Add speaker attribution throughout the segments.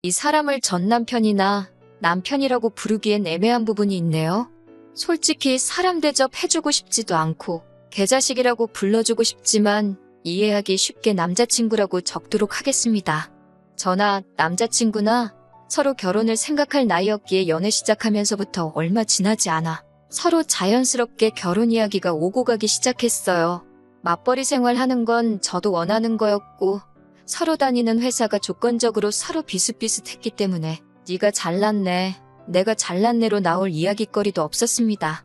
Speaker 1: 이 사람을 전 남편이나 남편이라고 부르기엔 애매한 부분이 있네요. 솔직히 사람 대접 해주고 싶지도 않고 개자식이라고 불러주고 싶지만 이해하기 쉽게 남자친구라고 적도록 하겠습니다. 저나 남자친구나 서로 결혼을 생각할 나이였기에 연애 시작하면서부터 얼마 지나지 않아 서로 자연스럽게 결혼 이야기가 오고 가기 시작했어요. 맞벌이 생활하는 건 저도 원하는 거였고 서로 다니는 회사가 조건적으로 서로 비슷비슷했기 때문에 네가 잘났네, 내가 잘났네로 나올 이야깃거리도 없었습니다.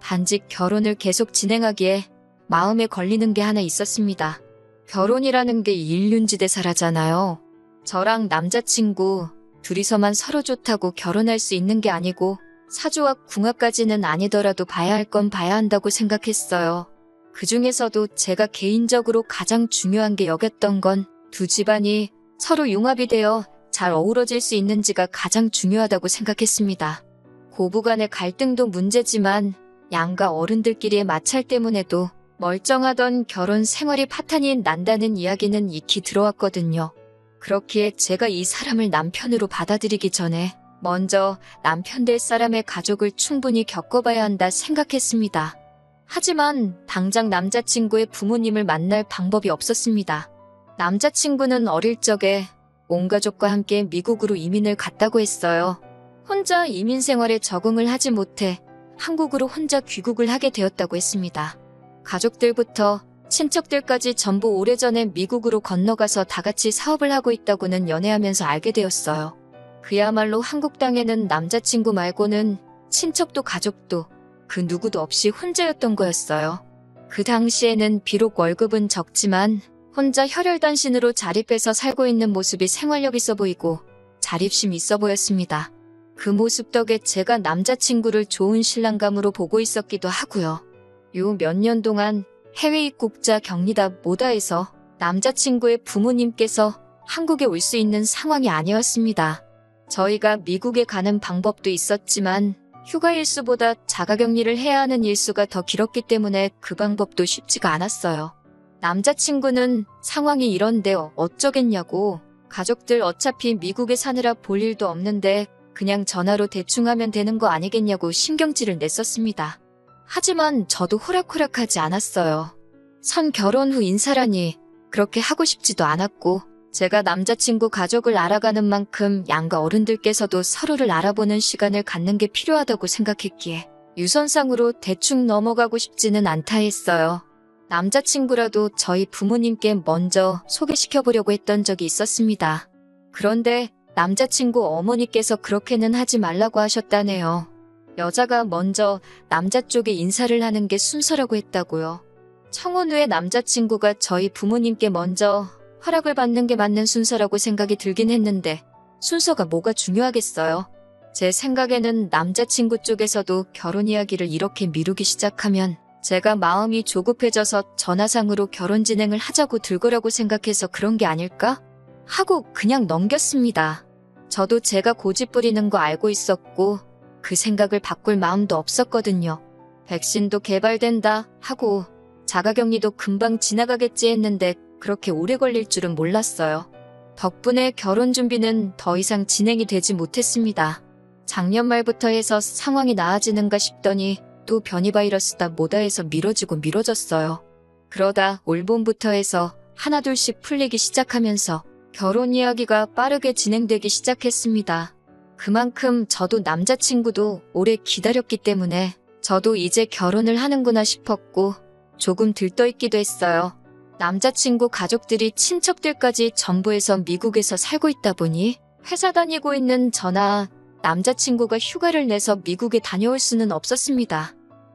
Speaker 1: 단지 결혼을 계속 진행하기에 마음에 걸리는 게 하나 있었습니다. 결혼이라는 게 일륜지대사라잖아요. 저랑 남자친구 둘이서만 서로 좋다고 결혼할 수 있는 게 아니고 사주와 궁합까지는 아니더라도 봐야 할 건 봐야 한다고 생각했어요. 그 중에서도 제가 개인적으로 가장 중요한 게 여겼던 건 두 집안이 서로 융합이 되어 잘 어우러질 수 있는지가 가장 중요하다고 생각했습니다. 고부간의 갈등도 문제지만 양가 어른들끼리의 마찰 때문에도 멀쩡하던 결혼 생활이 파탄이 난다는 이야기는 익히 들어왔거든요. 그렇기에 제가 이 사람을 남편으로 받아들이기 전에 먼저 남편 될 사람의 가족을 충분히 겪어봐야 한다 생각했습니다. 하지만 당장 남자친구의 부모님을 만날 방법이 없었습니다. 남자친구는 어릴 적에 온 가족과 함께 미국으로 이민을 갔다고 했어요. 혼자 이민 생활에 적응을 하지 못해 한국으로 혼자 귀국을 하게 되었다고 했습니다. 가족들부터 친척들까지 전부 오래전에 미국으로 건너가서 다 같이 사업을 하고 있다고는 연애하면서 알게 되었어요. 그야말로 한국 땅에는 남자친구 말고는 친척도 가족도 그 누구도 없이 혼자였던 거였어요. 그 당시에는 비록 월급은 적지만 혼자 혈혈단신으로 자립해서 살고 있는 모습이 생활력 있어 보이고 자립심 있어 보였습니다. 그 모습 덕에 제가 남자친구를 좋은 신랑감으로 보고 있었기도 하고요. 요 몇 년 동안 해외 입국자 격리다 뭐다 해서 남자친구의 부모님께서 한국에 올 수 있는 상황이 아니었습니다. 저희가 미국에 가는 방법도 있었지만 휴가 일수보다 자가격리를 해야 하는 일수가 더 길었기 때문에 그 방법도 쉽지가 않았어요. 남자친구는 상황이 이런데 어쩌겠냐고, 가족들 어차피 미국에 사느라 볼 일도 없는데 그냥 전화로 대충 하면 되는 거 아니겠냐고 신경질을 냈었습니다. 하지만 저도 호락호락하지 않았어요. 선 결혼 후 인사라니 그렇게 하고 싶지도 않았고 제가 남자친구 가족을 알아가는 만큼 양가 어른들께서도 서로를 알아보는 시간을 갖는 게 필요하다고 생각했기에 유선상으로 대충 넘어가고 싶지는 않다 했어요. 남자친구라도 저희 부모님께 먼저 소개시켜보려고 했던 적이 있었습니다. 그런데 남자친구 어머니께서 그렇게는 하지 말라고 하셨다네요. 여자가 먼저 남자 쪽에 인사를 하는 게 순서라고 했다고요. 청혼 후에 남자친구가 저희 부모님께 먼저 허락을 받는 게 맞는 순서라고 생각이 들긴 했는데 순서가 뭐가 중요하겠어요. 제 생각에는 남자친구 쪽에서도 결혼 이야기를 이렇게 미루기 시작하면 제가 마음이 조급해져서 전화상으로 결혼 진행을 하자고 들 거라고 생각해서 그런 게 아닐까? 하고 그냥 넘겼습니다. 저도 제가 고집 부리는 거 알고 있었고 그 생각을 바꿀 마음도 없었거든요. 백신도 개발된다 하고 자가격리도 금방 지나가겠지 했는데 그렇게 오래 걸릴 줄은 몰랐어요. 덕분에 결혼 준비는 더 이상 진행이 되지 못했습니다. 작년 말부터 해서 상황이 나아지는가 싶더니 또 변이 바이러스다 뭐다 해서 미뤄지고 미뤄졌어요. 그러다 올 봄부터 해서 하나둘씩 풀리기 시작하면서 결혼 이야기가 빠르게 진행되기 시작했습니다. 그만큼 저도 남자친구도 오래 기다렸기 때문에 저도 이제 결혼을 하는구나 싶었고 조금 들떠있기도 했어요. 남자친구 가족들이 친척들까지 전부 해서 미국에서 살고 있다 보니 회사 다니고 있는 저나 남자친구가 휴가를 내서 미국에 다녀올 수는 없었습니다.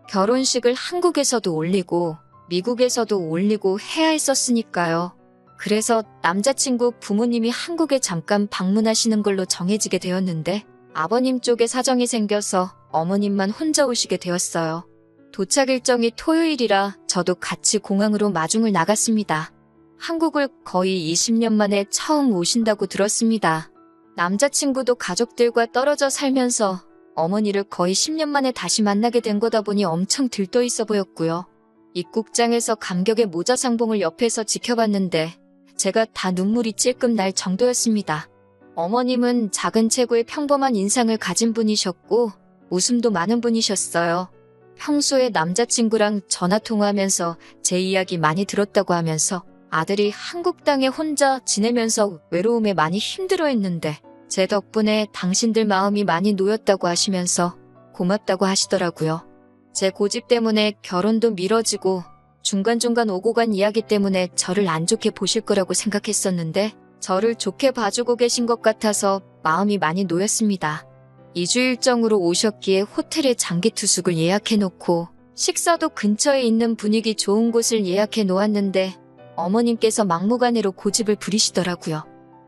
Speaker 1: 결혼식을 한국에서도 올리고 미국에서도 올리고 해야 했었으니까요. 그래서 남자친구 부모님이 한국에 잠깐 방문하시는 걸로 정해지게 되었는데 아버님 쪽에 사정이 생겨서 어머님만 혼자 오시게 되었어요. 도착 일정이 토요일이라 저도 같이 공항으로 마중을 나갔습니다. 한국을 거의 20년 만에 처음 오신다고 들었습니다. 남자친구도 가족들과 떨어져 살면서 어머니를 거의 10년 만에 다시 만나게 된 거다 보니 엄청 들떠 있어 보였고요. 입국장에서 감격의 모자상봉을 옆에서 지켜봤는데 제가 다 눈물이 찔끔 날 정도였습니다. 어머님은 작은 체구의 평범한 인상을 가진 분이셨고 웃음도 많은 분이셨어요. 평소에 남자친구랑 전화통화하면서 제 이야기 많이 들었다고 하면서 아들이 한국 땅에 혼자 지내면서 외로움에 많이 힘들어했는데 제 덕분에 당신들 마음이 많이 놓였다고 하시면서 고맙다고 하시더라고요. 제 고집 때문에 결혼도 미뤄지고 중간중간 오고 간 이야기 때문에 저를 안 좋게 보실 거라고 생각했었는데 저를 좋게 봐주고 계신 것 같아서 마음이 많이 놓였습니다. 2주 일정으로 오셨기에 호텔에 장기 투숙을 예약해놓고 식사도 근처에 있는 분위기 좋은 곳을 예약해 놓았는데 어머님께서 막무가내로 고집을 부리시더라고요.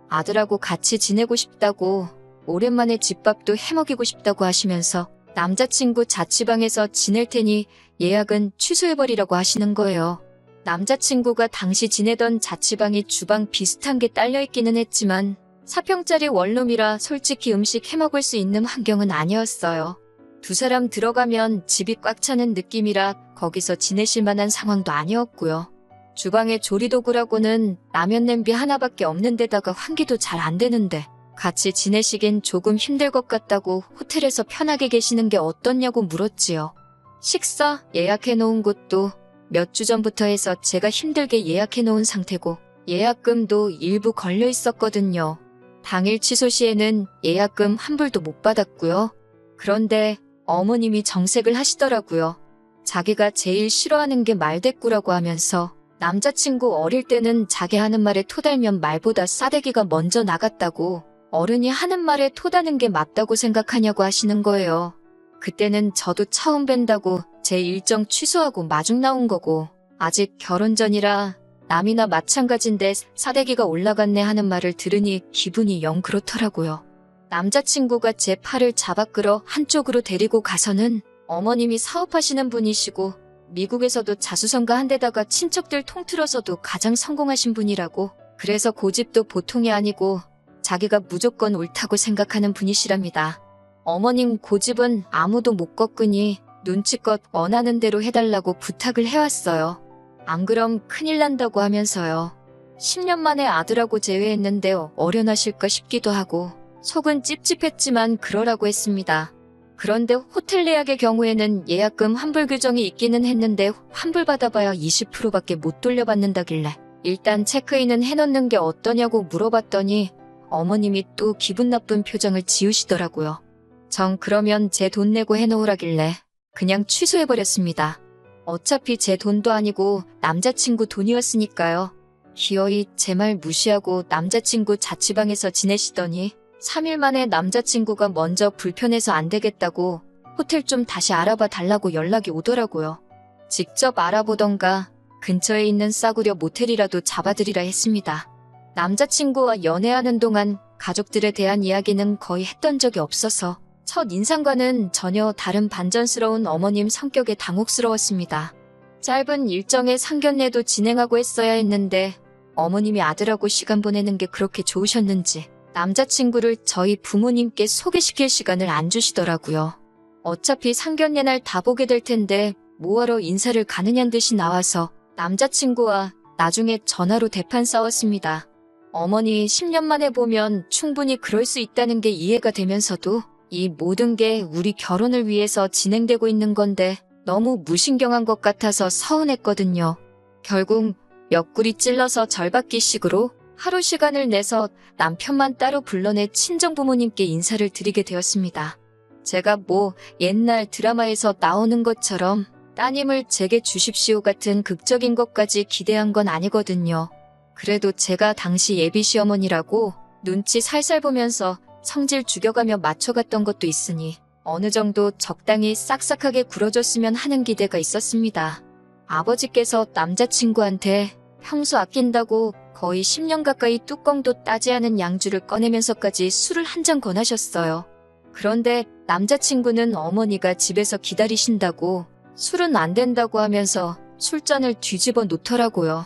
Speaker 1: 아들하고 같이 지내고 싶다고 오랜만에 집밥도 해먹이고 싶다고 하시면서 남자친구 자취방에서 지낼 테니 예약은 취소해버리라고 하시는 거예요. 남자친구가 당시 지내던 자취방이 주방 비슷한 게 딸려있기는 했지만 4평짜리 원룸이라 솔직히 음식 해먹을 수 있는 환경은 아니었어요. 두 사람 들어가면 집이 꽉 차는 느낌이라 거기서 지내실 만한 상황도 아니었고요. 주방에 조리도구라고는 라면 냄비 하나밖에 없는 데다가 환기도 잘 안 되는데 같이 지내시긴 조금 힘들 것 같다고 호텔에서 편하게 계시는 게 어떻냐고 물었지요. 식사 예약해놓은 곳도 몇 주 전부터 해서 제가 힘들게 예약해놓은 상태고 예약금도 일부 걸려 있었거든요. 당일 취소 시에는 예약금 한 불도 못 받았고요. 그런데 어머님이 정색을 하시더라고요. 자기가 제일 싫어하는 게 말대꾸라고 하면서 남자친구 어릴 때는 자기 하는 말에 토달면 말보다 싸대기가 먼저 나갔다고 어른이 하는 말에 토다는 게 맞다고 생각하냐고 하시는 거예요. 그때는 저도 처음 뵌다고 제 일정 취소하고 마중 나온 거고 아직 결혼 전이라 남이나 마찬가지인데 사대기가 올라갔네 하는 말을 들으니 기분이 영 그렇더라고요. 남자친구가 제 팔을 잡아 끌어 한쪽으로 데리고 가서는 어머님이 사업하시는 분이시고 미국에서도 자수성가 한 데다가 친척들 통틀어서도 가장 성공하신 분이라고 그래서 고집도 보통이 아니고 자기가 무조건 옳다고 생각하는 분이시랍니다. 어머님 고집은 아무도 못 꺾으니 눈치껏 원하는 대로 해달라고 부탁을 해왔어요. 안 그럼 큰일 난다고 하면서요. 10년 만에 아들하고 재회했는데 어련하실까 싶기도 하고 속은 찝찝했지만 그러라고 했습니다. 그런데 호텔 예약의 경우에는 예약금 환불 규정이 있기는 했는데 환불 받아봐야 20%밖에 못 돌려받는다길래 일단 체크인은 해놓는 게 어떠냐고 물어봤더니 어머님이 또 기분 나쁜 표정을 지으시더라고요. 정 그러면 제 돈 내고 해놓으라길래 그냥 취소해버렸습니다. 어차피 제 돈도 아니고 남자친구 돈이었으니까요. 기어이 제 말 무시하고 남자친구 자취방에서 지내시더니 3일 만에 남자친구가 먼저 불편해서 안 되겠다고 호텔 좀 다시 알아봐 달라고 연락이 오더라고요. 직접 알아보던가 근처에 있는 싸구려 모텔이라도 잡아드리라 했습니다. 남자친구와 연애하는 동안 가족들에 대한 이야기는 거의 했던 적이 없어서 첫 인상과는 전혀 다른 반전스러운 어머님 성격에 당혹스러웠습니다. 짧은 일정의 상견례도 진행하고 했어야 했는데 어머님이 아들하고 시간 보내는 게 그렇게 좋으셨는지 남자친구를 저희 부모님께 소개시킬 시간을 안 주시더라고요. 어차피 상견례 날 다 보게 될 텐데 뭐하러 인사를 가느냐는 듯이 나와서 남자친구와 나중에 전화로 대판 싸웠습니다. 어머니 10년 만에 보면 충분히 그럴 수 있다는 게 이해가 되면서도 이 모든 게 우리 결혼을 위해서 진행되고 있는 건데 너무 무신경한 것 같아서 서운했거든요. 결국 옆구리 찔러서 절받기식으로 하루 시간을 내서 남편만 따로 불러내 친정부모님께 인사를 드리게 되었습니다. 제가 뭐 옛날 드라마에서 나오는 것처럼 따님을 제게 주십시오 같은 극적인 것까지 기대한 건 아니거든요. 그래도 제가 당시 예비 시어머니라고 눈치 살살 보면서 성질 죽여가며 맞춰갔던 것도 있으니 어느 정도 적당히 싹싹하게 굴어줬으면 하는 기대가 있었습니다. 아버지께서 남자친구한테 평소 아낀다고 거의 10년 가까이 뚜껑도 따지 않은 양주를 꺼내면서까지 술을 한 잔 권하셨어요. 그런데 남자친구는 어머니가 집에서 기다리신다고 술은 안 된다고 하면서 술잔을 뒤집어 놓더라고요.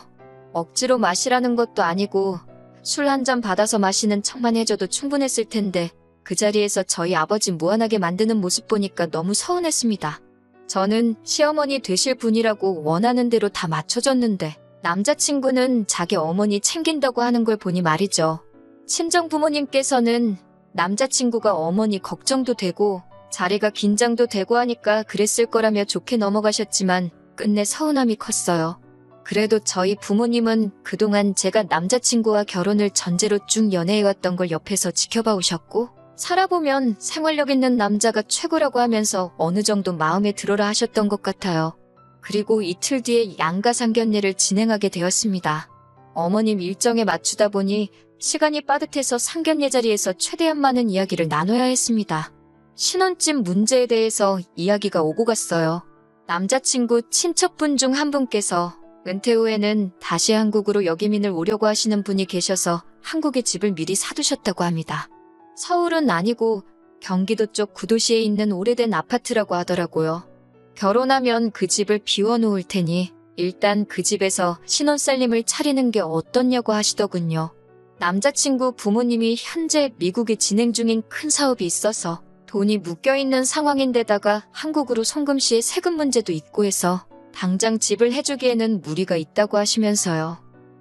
Speaker 1: 억지로 마시라는 것도 아니고 술 한 잔 받아서 마시는 척만 해줘도 충분했을 텐데 그 자리에서 저희 아버지 무안하게 만드는 모습 보니까 너무 서운했습니다. 저는 시어머니 되실 분이라고 원하는 대로 다 맞춰줬는데 남자친구는 자기 어머니 챙긴다고 하는 걸 보니 말이죠. 친정 부모님께서는 남자친구가 어머니 걱정도 되고 자리가 긴장도 되고 하니까 그랬을 거라며 좋게 넘어가셨지만 끝내 서운함이 컸어요. 그래도 저희 부모님은 그동안 제가 남자친구와 결혼을 전제로 쭉 연애해왔던 걸 옆에서 지켜봐 오셨고 살아보면 생활력 있는 남자가 최고라고 하면서 어느 정도 마음에 들어라 하셨던 것 같아요. 그리고 이틀 뒤에 양가 상견례를 진행하게 되었습니다. 어머님 일정에 맞추다 보니 시간이 빠듯해서 상견례 자리에서 최대한 많은 이야기를 나눠야 했습니다. 신혼집 문제에 대해서 이야기가 오고 갔어요. 남자친구 친척분 중 한 분께서 은퇴 후에는 다시 한국으로 역이민을 오려고 하시는 분이 계셔서 한국에 집을 미리 사두셨다고 합니다. 서울은 아니고 경기도 쪽 구도시에 있는 오래된 아파트라고 하더라고요. 결혼하면 그 집을 비워놓을 테니 일단 그 집에서 신혼살림을 차리는 게 어떻냐고 하시더군요. 남자친구 부모님이 현재 미국에 진행 중인 큰 사업이 있어서 돈이 묶여있는 상황인데다가 한국으로 송금 시에 세금 문제도 있고 해서 당장 집을 해주기에는 무리가 있다고 하시면서요.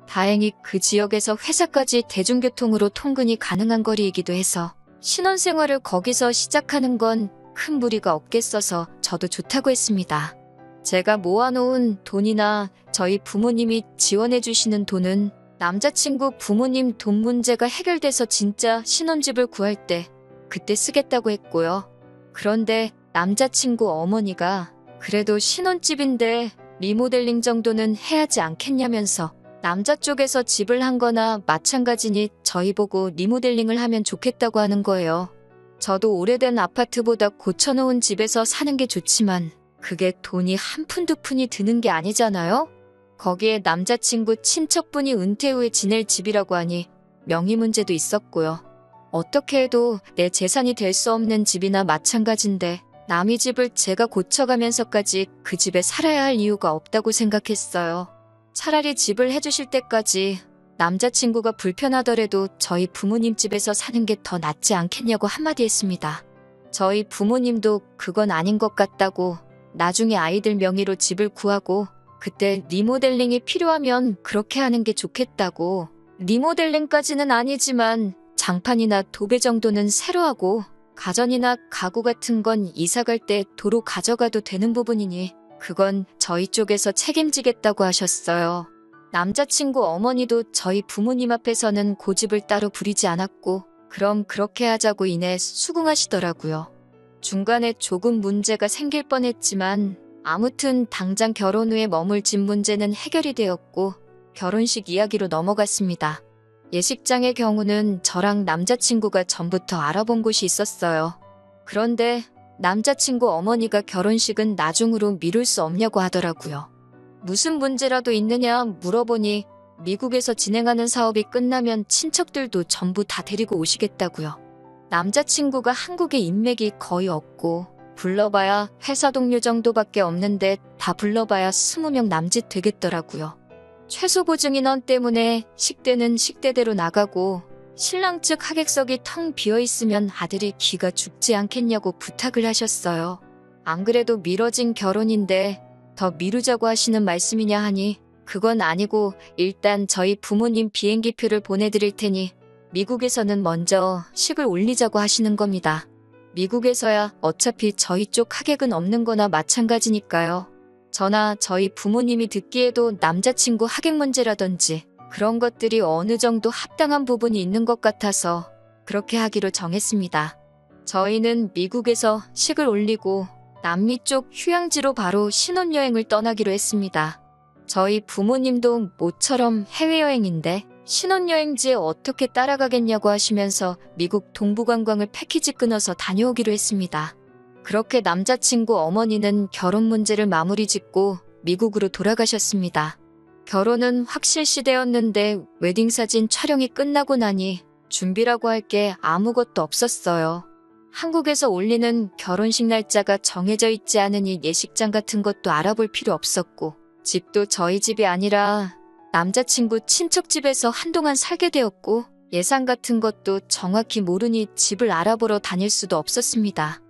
Speaker 1: 다행히 그 지역에서 회사까지 대중교통으로 통근이 가능한 거리이기도 해서 신혼생활을 거기서 시작하는 건 큰 무리가 없겠어서 저도 좋다고 했습니다. 제가 모아놓은 돈이나 저희 부모님이 지원해주시는 돈은 남자친구 부모님 돈 문제가 해결돼서 진짜 신혼집을 구할 때 그때 쓰겠다고 했고요. 그런데 남자친구 어머니가 그래도 신혼집인데 리모델링 정도는 해야지 않겠냐면서 남자 쪽에서 집을 한 거나 마찬가지니 저희 보고 리모델링을 하면 좋겠다고 하는 거예요. 저도 오래된 아파트보다 고쳐놓은 집에서 사는 게 좋지만 그게 돈이 한 푼 두 푼이 드는 게 아니잖아요? 거기에 남자친구 친척분이 은퇴 후에 지낼 집이라고 하니 명의 문제도 있었고요. 어떻게 해도 내 재산이 될 수 없는 집이나 마찬가지인데 남의 집을 제가 고쳐가면서까지 그 집에 살아야 할 이유가 없다고 생각했어요. 차라리 집을 해주실 때까지 남자친구가 불편하더라도 저희 부모님 집에서 사는 게 더 낫지 않겠냐고 한마디 했습니다. 저희 부모님도 그건 아닌 것 같다고 나중에 아이들 명의로 집을 구하고 그때 리모델링이 필요하면 그렇게 하는 게 좋겠다고. 리모델링까지는 아니지만 장판이나 도배 정도는 새로 하고 가전이나 가구 같은 건 이사 갈 때 도로 가져가도 되는 부분이니 그건 저희 쪽에서 책임지겠다고 하셨어요. 남자친구 어머니도 저희 부모님 앞에서는 고집을 따로 부리지 않았고 그럼 그렇게 하자고 이내 수긍하시더라고요. 중간에 조금 문제가 생길 뻔했지만 아무튼 당장 결혼 후에 머물 집 문제는 해결이 되었고 결혼식 이야기로 넘어갔습니다. 예식장의 경우는 저랑 남자친구가 전부터 알아본 곳이 있었어요. 그런데 남자친구 어머니가 결혼식은 나중으로 미룰 수 없냐고 하더라고요. 무슨 문제라도 있느냐 물어보니 미국에서 진행하는 사업이 끝나면 친척들도 전부 다 데리고 오시겠다고요. 남자친구가 한국에 인맥이 거의 없고 불러봐야 회사 동료 정도밖에 없는데 다 불러봐야 20명 남짓 되겠더라고요. 최소 보증 인원 때문에 식대는 식대대로 나가고 신랑 측 하객석이 텅 비어있으면 아들이 기가 죽지 않겠냐고 부탁을 하셨어요. 안 그래도 미뤄진 결혼인데 더 미루자고 하시는 말씀이냐 하니 그건 아니고 일단 저희 부모님 비행기표를 보내드릴 테니 미국에서는 먼저 식을 올리자고 하시는 겁니다. 미국에서야 어차피 저희 쪽 하객은 없는 거나 마찬가지니까요. 저나 저희 부모님이 듣기에도 남자친구 하객 문제라든지 그런 것들이 어느 정도 합당한 부분이 있는 것 같아서 그렇게 하기로 정했습니다. 저희는 미국에서 식을 올리고 남미 쪽 휴양지로 바로 신혼여행을 떠나기로 했습니다. 저희 부모님도 모처럼 해외여행인데 신혼여행지에 어떻게 따라가겠냐고 하시면서 미국 동부관광을 패키지 끊어서 다녀오기로 했습니다. 그렇게 남자친구 어머니는 결혼 문제를 마무리 짓고 미국으로 돌아가셨습니다. 결혼은 확실시되었는데 웨딩사진 촬영이 끝나고 나니 준비라고 할 게 아무것도 없었어요. 한국에서 올리는 결혼식 날짜가 정해져 있지 않으니 예식장 같은 것도 알아볼 필요 없었고 집도 저희 집이 아니라 남자친구 친척 집에서 한동안 살게 되었고 예산 같은 것도 정확히 모르니 집을 알아보러 다닐 수도 없었습니다.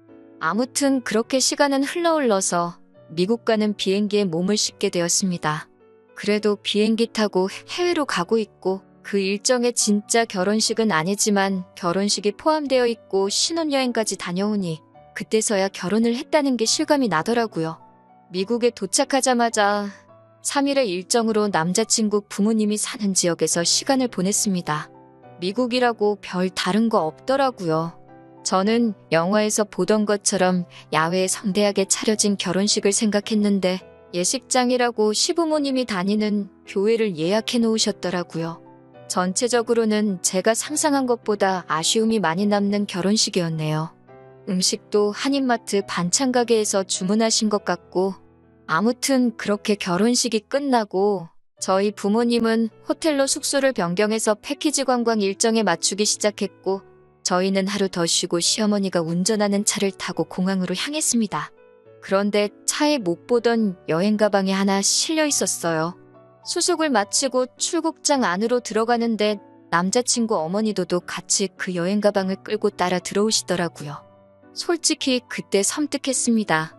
Speaker 1: 아무튼 그렇게 시간은 흘러서 미국 가는 비행기에 몸을 싣게 되었습니다. 그래도 비행기 타고 해외로 가고 있고 그 일정에 진짜 결혼식은 아니지만 결혼식이 포함되어 있고 신혼여행까지 다녀오니 그때서야 결혼을 했다는 게 실감이 나더라고요. 미국에 도착하자마자 3일의 일정으로 남자친구 부모님이 사는 지역에서 시간을 보냈습니다. 미국이라고 별 다른 거 없더라고요. 저는 영화에서 보던 것처럼 야외에 성대하게 차려진 결혼식을 생각했는데 예식장이라고 시부모님이 다니는 교회를 예약해 놓으셨더라고요. 전체적으로는 제가 상상한 것보다 아쉬움이 많이 남는 결혼식이었네요. 음식도 한인마트 반찬 가게에서 주문하신 것 같고, 아무튼 그렇게 결혼식이 끝나고 저희 부모님은 호텔로 숙소를 변경해서 패키지 관광 일정에 맞추기 시작했고, 저희는 하루 더 쉬고 시어머니가 운전하는 차를 타고 공항으로 향했습니다. 그런데 차에 못 보던 여행 가방이 하나 실려 있었어요. 수속을 마치고 출국장 안으로 들어가는데 남자친구 어머니도 같이 그 여행 가방을 끌고 따라 들어오시더라고요. 솔직히 그때 섬뜩했습니다.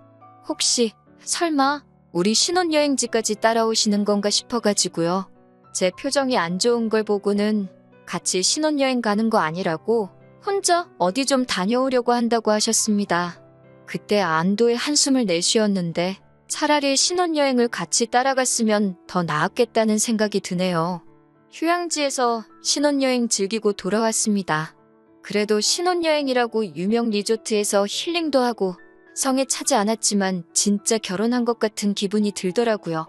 Speaker 1: 혹시 설마 우리 신혼여행지까지 따라오시는 건가 싶어가지고요. 제 표정이 안 좋은 걸 보고는 같이 신혼여행 가는 거 아니라고 혼자 어디 좀 다녀오려고 한다고 하셨습니다. 그때 안도의 한숨을 내쉬었는데 차라리 신혼여행을 같이 따라갔으면 더 나았겠다는 생각이 드네요. 휴양지에서 신혼여행 즐기고 돌아왔습니다. 그래도 신혼여행이라고 유명 리조트에서 힐링도 하고 성에 차지 않았지만 진짜 결혼한 것 같은 기분이 들더라고요.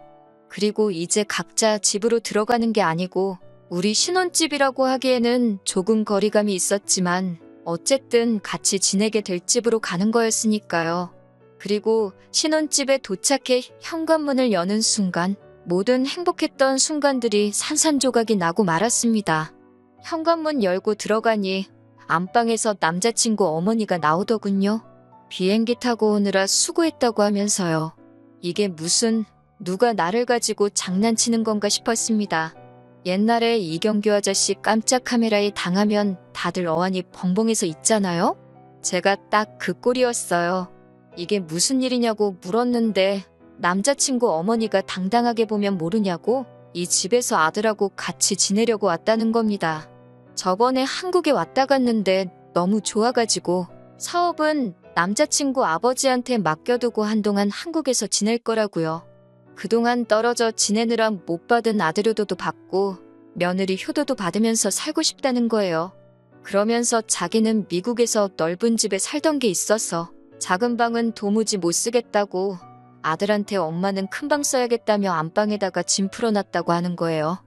Speaker 1: 그리고 이제 각자 집으로 들어가는 게 아니고 우리 신혼집이라고 하기에는 조금 거리감이 있었지만 어쨌든 같이 지내게 될 집으로 가는 거였으니까요. 그리고 신혼집에 도착해 현관문을 여는 순간 모든 행복했던 순간들이 산산조각이 나고 말았습니다. 현관문 열고 들어가니 안방에서 남자친구 어머니가 나오더군요. 비행기 타고 오느라 수고했다고 하면서요. 이게 무슨 누가 나를 가지고 장난치는 건가 싶었습니다. 옛날에 이경규 아저씨 깜짝 카메라에 당하면 다들 어안이 벙벙해서 있잖아요? 제가 딱 그 꼴이었어요. 이게 무슨 일이냐고 물었는데 남자친구 어머니가 당당하게 보면 모르냐고 이 집에서 아들하고 같이 지내려고 왔다는 겁니다. 저번에 한국에 왔다 갔는데 너무 좋아가지고 사업은 남자친구 아버지한테 맡겨두고 한동안 한국에서 지낼 거라고요. 그동안 떨어져 지내느라 못 받은 아들 효도도 받고 며느리 효도도 받으면서 살고 싶다는 거예요. 그러면서 자기는 미국에서 넓은 집에 살던 게 있어서 작은 방은 도무지 못 쓰겠다고 아들한테 엄마는 큰 방 써야겠다며 안방에다가 짐 풀어놨다고 하는 거예요.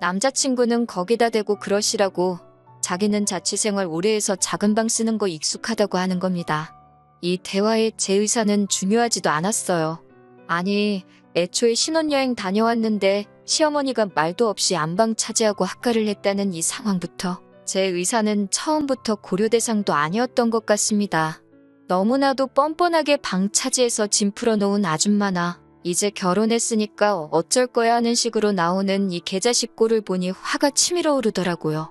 Speaker 1: 남자친구는 거기다 대고 그러시라고 자기는 자취생활 오래 해서 작은 방 쓰는 거 익숙하다고 하는 겁니다. 이 대화에 제 의사는 중요하지도 않았어요. 아니, 애초에 신혼여행 다녀왔는데 시어머니가 말도 없이 안방 차지하고 학가를 했다는 이 상황부터 제 의사는 처음부터 고려 대상도 아니었던 것 같습니다. 너무나도 뻔뻔하게 방 차지해서 짐 풀어놓은 아줌마나 이제 결혼했으니까 어쩔 거야 하는 식으로 나오는 이 개자식 꼴을 보니 화가 치밀어 오르더라고요.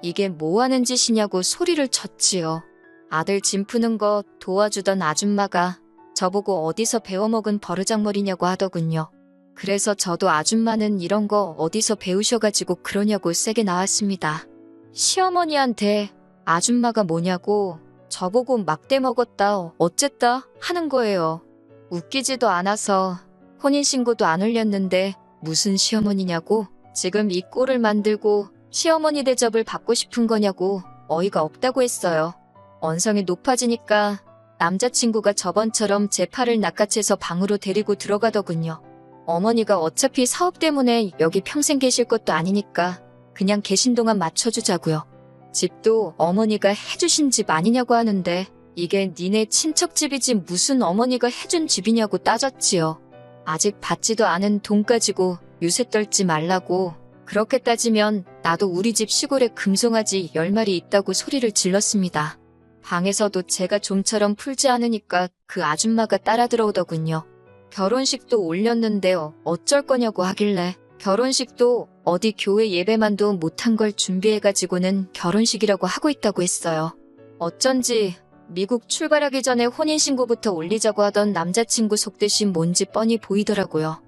Speaker 1: 이게 뭐 하는 짓이냐고 소리를 쳤지요. 아들 짐 푸는 거 도와주던 아줌마가 저보고 어디서 배워먹은 버르장머리냐고 하더군요. 그래서 저도 아줌마는 이런 거 어디서 배우셔가지고 그러냐고 세게 나왔습니다. 시어머니한테 아줌마가 뭐냐고 저보고 막대 먹었다 어쨌다 하는 거예요. 웃기지도 않아서 혼인신고도 안 올렸는데 무슨 시어머니냐고 지금 이 꼴을 만들고 시어머니 대접을 받고 싶은 거냐고 어이가 없다고 했어요. 언성이 높아지니까 남자친구가 저번처럼 제 팔을 낚아채서 방으로 데리고 들어가더군요. 어머니가 어차피 사업 때문에 여기 평생 계실 것도 아니니까 그냥 계신 동안 맞춰주자고요. 집도 어머니가 해주신 집 아니냐고 하는데 이게 니네 친척집이지 무슨 어머니가 해준 집이냐고 따졌지요. 아직 받지도 않은 돈 가지고 유세 떨지 말라고. 그렇게 따지면 나도 우리 집 시골에 금송아지 10마리 있다고 소리를 질렀습니다. 방에서도 제가 좀처럼 풀지 않으니까 그 아줌마가 따라 들어오더군요. 결혼식도 올렸는데 어쩔 거냐고 하길래 결혼식도 어디 교회 예배만도 못한 걸 준비해가지고는 결혼식이라고 하고 있다고 했어요. 어쩐지 미국 출발하기 전에 혼인신고부터 올리자고 하던 남자친구 속뜻이 뭔지 뻔히 보이더라고요.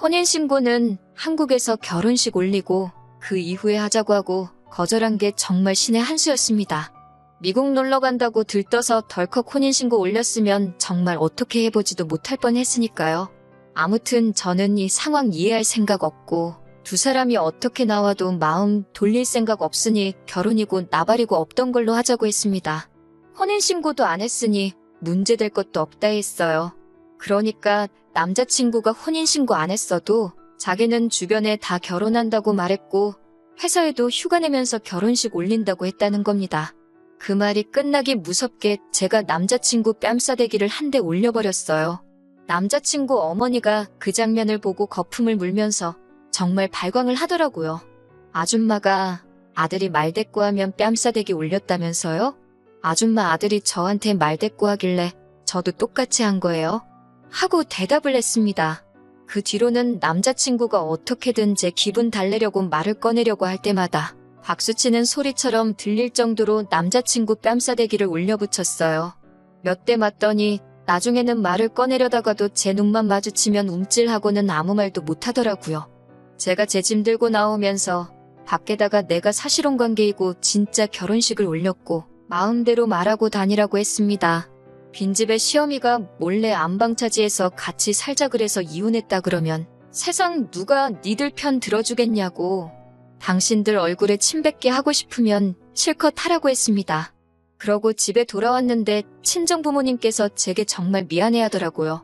Speaker 1: 혼인신고는 한국에서 결혼식 올리고 그 이후에 하자고 하고 거절한 게 정말 신의 한 수였습니다. 미국 놀러 간다고 들떠서 덜컥 혼인신고 올렸으면 정말 어떻게 해보지도 못할 뻔했으니까요. 아무튼 저는 이 상황 이해할 생각 없고 두 사람이 어떻게 나와도 마음 돌릴 생각 없으니 결혼이고 나발이고 없던 걸로 하자고 했습니다. 혼인신고도 안 했으니 문제될 것도 없다 했어요. 그러니까 남자친구가 혼인신고 안 했어도 자기는 주변에 다 결혼한다고 말했고 회사에도 휴가 내면서 결혼식 올린다고 했다는 겁니다. 그 말이 끝나기 무섭게 제가 남자친구 뺨싸대기를 한 대 올려버렸어요. 남자친구 어머니가 그 장면을 보고 거품을 물면서 정말 발광을 하더라고요. 아줌마가 아들이 말대꾸하면 뺨싸대기 올렸다면서요? 아줌마 아들이 저한테 말대꾸하길래 저도 똑같이 한 거예요. 하고 대답을 했습니다. 그 뒤로는 남자친구가 어떻게든 제 기분 달래려고 말을 꺼내려고 할 때마다 박수치는 소리처럼 들릴 정도로 남자친구 뺨싸대기를 올려붙였어요. 몇 대 맞더니 나중에는 말을 꺼내려다가도 제 눈만 마주치면 움찔하고는 아무 말도 못하더라고요. 제가 제 짐 들고 나오면서 밖에다가 내가 사실혼 관계이고 진짜 결혼식을 올렸고 마음대로 말하고 다니라고 했습니다. 빈집에 시어미가 몰래 안방차지해서 같이 살자 그래서 이혼했다 그러면 세상 누가 니들 편 들어주겠냐고. 당신들 얼굴에 침 뱉게 하고 싶으면 실컷 하라고 했습니다. 그러고 집에 돌아왔는데 친정부모님께서 제게 정말 미안해하더라고요.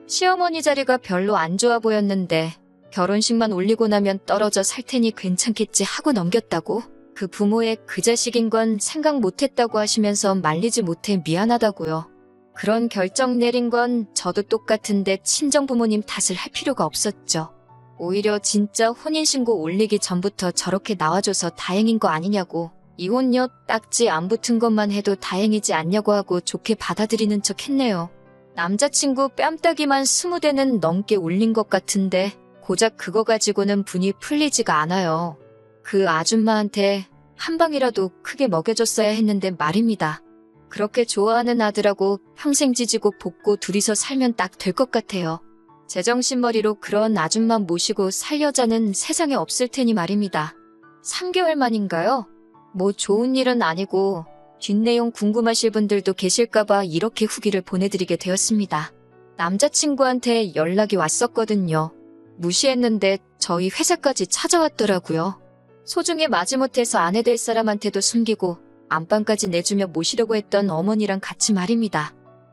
Speaker 1: 시어머니 자리가 별로 안 좋아 보였는데 결혼식만 올리고 나면 떨어져 살 테니 괜찮겠지 하고 넘겼다고. 그 부모의 그 자식인 건 생각 못했다고 하시면서 말리지 못해 미안하다고요. 그런 결정 내린 건 저도 똑같은데 친정부모님 탓을 할 필요가 없었죠. 오히려 진짜 혼인신고 올리기 전부터 저렇게 나와줘서 다행인 거 아니냐고. 이혼녀 딱지 안 붙은 것만 해도 다행이지 않냐고 하고 좋게 받아들이는 척 했네요. 남자친구 뺨따기만 20대는 넘게 올린 것 같은데 고작 그거 가지고는 분이 풀리지가 않아요. 그 아줌마한테 한 방이라도 크게 먹여줬어야 했는데 말입니다. 그렇게 좋아하는 아들하고 평생 지지고 볶고 둘이서 살면 딱 될 것 같아요. 제정신머리로 그런 아줌마 모시고 살 여자는 세상에 없을 테니 말입니다. 3개월 만인가요? 뭐 좋은 일은 아니고 뒷내용 궁금하실 분들도 계실까봐 이렇게 후기를 보내드리게 되었습니다. 남자친구한테 연락이 왔었거든요. 무시했는데 저희 회사까지 찾아왔더라고요. 소중히 마지못해서 아내 될 사람한테도 숨기고 안방까지 내주며 모시려고 했던 어머니랑 같이 말입니다.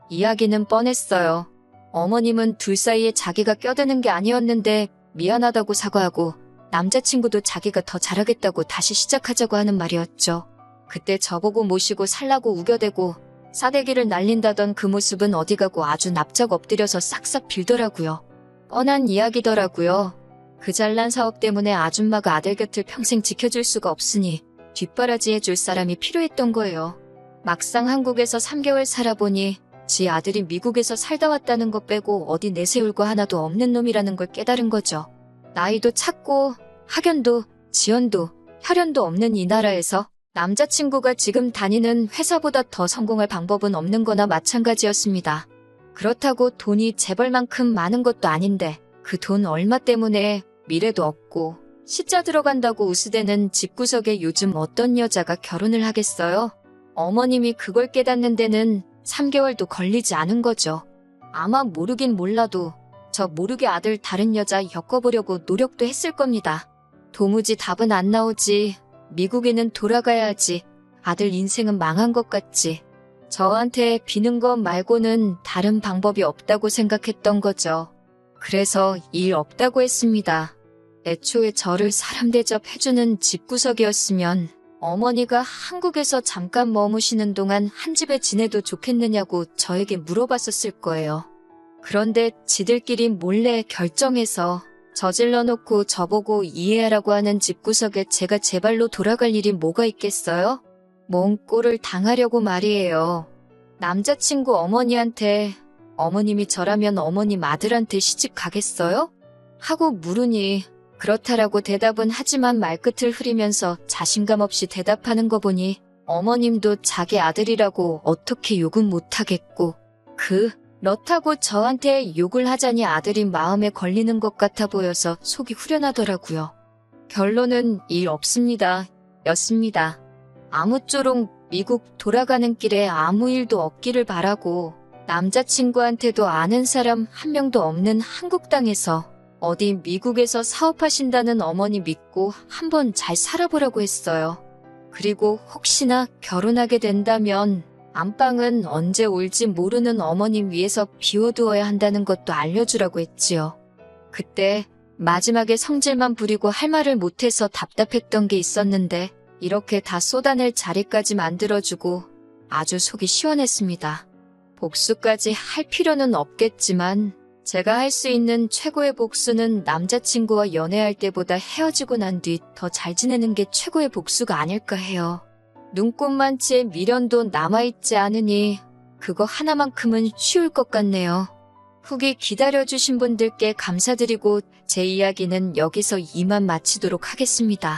Speaker 1: 이야기는 뻔했어요. 어머님은 둘 사이에 자기가 껴드는 게 아니었는데 미안하다고 사과하고 남자친구도 자기가 더 잘하겠다고 다시 시작하자고 하는 말이었죠. 그때 저보고 모시고 살라고 우겨대고 싸대기를 날린다던 그 모습은 어디 가고 아주 납작 엎드려서 싹싹 빌더라고요. 뻔한 이야기더라고요. 그 잘난 사업 때문에 아줌마가 아들 곁을 평생 지켜줄 수가 없으니 뒷바라지 해줄 사람이 필요했던 거예요. 막상 한국에서 3개월 살아보니 지 아들이 미국에서 살다 왔다는 것 빼고 어디 내세울 거 하나도 없는 놈이라는 걸 깨달은 거죠. 나이도 찼고 학연도 지연도 혈연도 없는 이 나라에서 남자친구가 지금 다니는 회사보다 더 성공할 방법은 없는 거나 마찬가지였습니다. 그렇다고 돈이 재벌만큼 많은 것도 아닌데 그 돈 얼마 때문에 미래도 없고 시자 들어간다고 우스대는 집구석에 요즘 어떤 여자가 결혼을 하겠어요? 어머님이 그걸 깨닫는 데는 3개월도 걸리지 않은 거죠. 아마 모르긴 몰라도 저 모르게 아들 다른 여자 엮어보려고 노력도 했을 겁니다. 도무지 답은 안 나오지. 미국에는 돌아가야 하지. 아들 인생은 망한 것 같지. 저한테 비는 것 말고는 다른 방법이 없다고 생각했던 거죠. 그래서 일 없다고 했습니다. 애초에 저를 사람 대접해주는 집구석이었으면 어머니가 한국에서 잠깐 머무시는 동안 한 집에 지내도 좋겠느냐고 저에게 물어봤었을 거예요. 그런데 지들끼리 몰래 결정해서 저질러 놓고 저보고 이해하라고 하는 집구석에 제가 제 발로 돌아갈 일이 뭐가 있겠어요? 뭔 꼴을 당하려고 말이에요. 남자친구 어머니한테 어머님이 저라면 어머님 아들한테 시집 가겠어요? 하고 물으니 그렇다라고 대답은 하지만 말끝을 흐리면서 자신감 없이 대답하는 거 보니 어머님도 자기 아들이라고 어떻게 욕은 못하겠고 그렇다고 저한테 욕을 하자니 아들이 마음에 걸리는 것 같아 보여서 속이 후련하더라고요. 결론은 일 없습니다. 였습니다. 아무쪼록 미국 돌아가는 길에 아무 일도 없기를 바라고 남자친구한테도 아는 사람 한 명도 없는 한국 땅에서 어디 미국에서 사업하신다는 어머니 믿고 한번 잘 살아보라고 했어요. 그리고 혹시나 결혼하게 된다면 안방은 언제 올지 모르는 어머님 위해서 비워두어야 한다는 것도 알려주라고 했지요. 그때 마지막에 성질만 부리고 할 말을 못해서 답답했던 게 있었는데 이렇게 다 쏟아낼 자리까지 만들어주고 아주 속이 시원했습니다. 복수까지 할 필요는 없겠지만 제가 할 수 있는 최고의 복수는 남자친구와 연애할 때보다 헤어지고 난 뒤 더 잘 지내는 게 최고의 복수가 아닐까 해요. 눈꽃만치의 미련도 남아있지 않으니 그거 하나만큼은 쉬울 것 같네요. 후기 기다려주신 분들께 감사드리고 제 이야기는 여기서 이만 마치도록 하겠습니다.